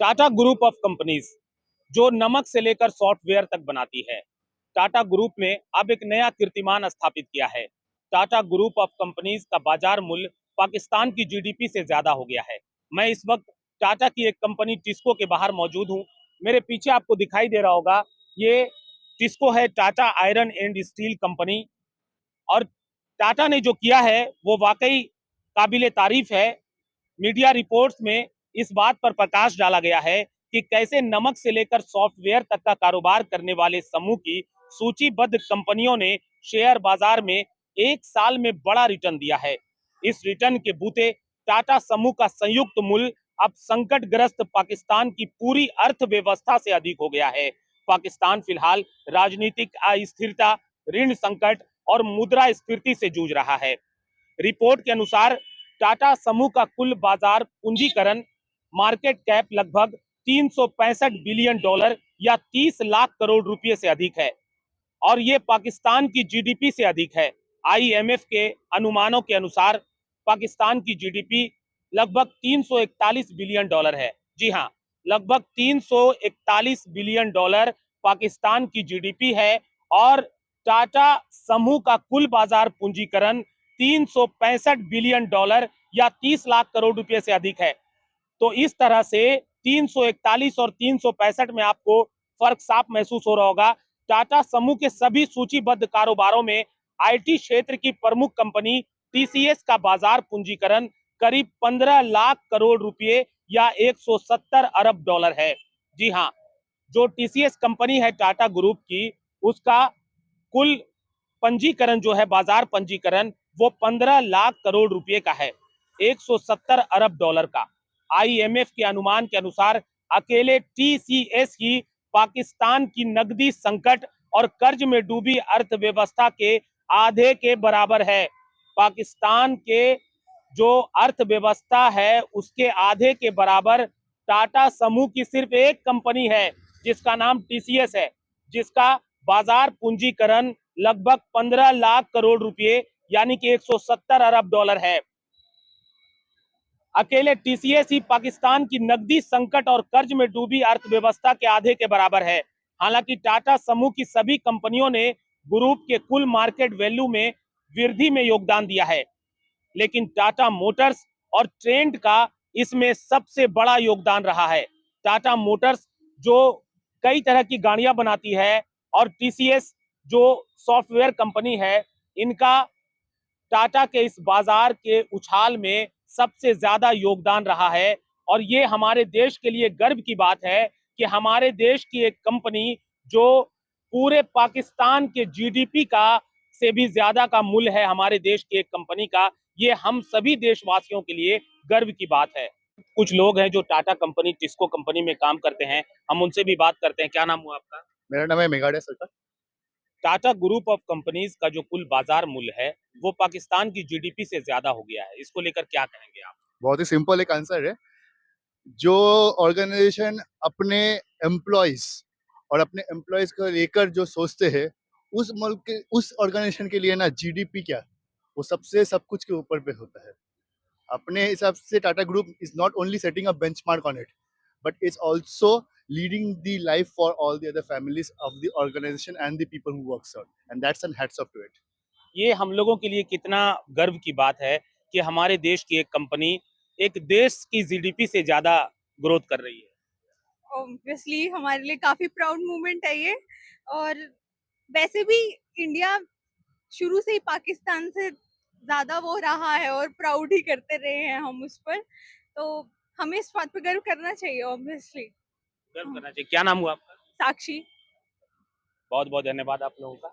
Tata group of companies जो नमक से लेकर सॉफ्टवेयर तक बनाती है। टाटा ग्रुप ने अब एक नया कीर्तिमान स्थापित किया है। टाटा ग्रुप ऑफ कंपनीज का बाजार मूल्य पाकिस्तान की जीडीपी से ज्यादा हो गया है। मैं इस वक्त टाटा की एक कंपनी टिस्को के बाहर मौजूद हूं। मेरे पीछे आपको दिखाई दे रहा होगा, ये टिस्को है, Tata iron and steel company. और टाटा ने जो किया है वो वाकई काबिले तारीफ है। मीडिया रिपोर्ट्स में इस बात पर प्रकाश डाला गया है कि कैसे नमक से लेकर सॉफ्टवेयर तक का कारोबार करने वाले समूह की सूचीबद्ध कंपनियों ने शेयर बाजार में एक साल में बड़ा रिटर्न दिया है। इस रिटर्न के बूते टाटा समूह का संयुक्त मूल्य अब संकटग्रस्त पाकिस्तान की पूरी अर्थव्यवस्था से अधिक हो गया है। पाकिस्तान फिलहाल राजनीतिक अस्थिरता, ऋण संकट और मुद्रास्फीति से जूझ रहा है। रिपोर्ट के अनुसार टाटा समूह का कुल बाजार पूंजीकरण मार्केट कैप लगभग 365 बिलियन डॉलर या 30 लाख करोड़ रुपए से अधिक है और ये पाकिस्तान की जीडीपी से अधिक है। आईएमएफ के अनुमानों के अनुसार पाकिस्तान की जीडीपी लगभग 341 बिलियन डॉलर है। जी हाँ, लगभग 341 बिलियन डॉलर पाकिस्तान की जीडीपी है और टाटा समूह का कुल बाजार पूंजीकरण 365 बिलियन डॉलर या 30 लाख करोड़ रुपए से अधिक है। तो इस तरह से 341 और 365 में आपको फर्क साफ महसूस हो रहा होगा। टाटा समूह के सभी सूचीबद्ध कारोबारों में आईटी क्षेत्र की प्रमुख कंपनी टीसीएस का बाजार पूंजीकरण करीब 15 लाख करोड़ रुपए या 170 अरब डॉलर है। जी हाँ, जो टीसीएस कंपनी है टाटा ग्रुप की, उसका कुल पंजीकरण जो है, बाजार पंजीकरण, वो 15 लाख करोड़ रुपए का है, 170 अरब डॉलर का। आईएमएफ के अनुमान के अनुसार अकेले टीसीएस ही पाकिस्तान की नकदी संकट और कर्ज में डूबी अर्थव्यवस्था के आधे के बराबर है। पाकिस्तान के जो अर्थव्यवस्था है उसके आधे के बराबर टाटा समूह की सिर्फ एक कंपनी है जिसका नाम टीसीएस है, जिसका बाजार पूंजीकरण लगभग 15 लाख करोड़ रुपए यानी कि 170 अरब डॉलर है। अकेले टीसीएस ही पाकिस्तान की नकदी संकट और कर्ज में डूबी अर्थव्यवस्था के आधे के बराबर है। हालांकि टाटा समूह की सभी कंपनियों ने ग्रुप के कुल मार्केट वैल्यू में वृद्धि में योगदान दिया है, लेकिन टाटा मोटर्स और ट्रेंड का इसमें सबसे बड़ा योगदान रहा है। टाटा मोटर्स जो कई तरह की गाड़ियां बनाती है और टीसीएस जो सॉफ्टवेयर कंपनी है, इनका टाटा के इस बाजार के उछाल में सबसे ज्यादा योगदान रहा है। और ये हमारे देश के लिए गर्व की बात है कि हमारे देश की एक कंपनी जो पूरे पाकिस्तान के जीडीपी का से भी ज्यादा का मूल्य है, हमारे देश की एक कंपनी का, ये हम सभी देशवासियों के लिए गर्व की बात है। कुछ लोग हैं जो टाटा कंपनी, टिस्को कंपनी में काम करते हैं, हम उनसे भी बात करते हैं। क्या नाम हुआ आपका? मेरा नाम है मेघाड़े सरकार। टाटा ग्रुप ऑफ कंपनीज का जो कुल बाजार मूल्य है वो पाकिस्तान की जीडीपी से ज्यादा हो गया है, इसको लेकर क्या कहेंगे आप? बहुत ही सिंपल एक आंसर है। जो ऑर्गेनाइजेशन अपने एम्प्लॉयज और अपने एम्प्लॉयज को लेकर जो सोचते हैं, उस मुल्क के उस ऑर्गेनाइजेशन के लिए ना जीडीपी क्या, वो सबसे सब कुछ के ऊपर पे होता है। अपने हिसाब से Tata group is not only setting a benchmark on it, but it's also leading the life for all the other families of the organisation and the people who works on, and that's an hats off to it. ये हम लोगों के लिए कितना गर्व की बात है कि हमारे देश की एक कंपनी एक देश की जीडीपी से ज्यादा ग्रोथ कर रही है। ऑब्वियसली हमारे लिए काफी प्राउड मोमेंट है ये। और वैसे भी इंडिया शुरू से ही पाकिस्तान से ज्यादा वो रहा है और प्राउड ही करते रहे हैं हम उस पर, तो हमें इस बात पे गर्व करना चाहिए ऑब्वियसली। गर्व करना चाहिए। क्या नाम हुआ आपका? साक्षी। बहुत बहुत धन्यवाद आप लोगों का।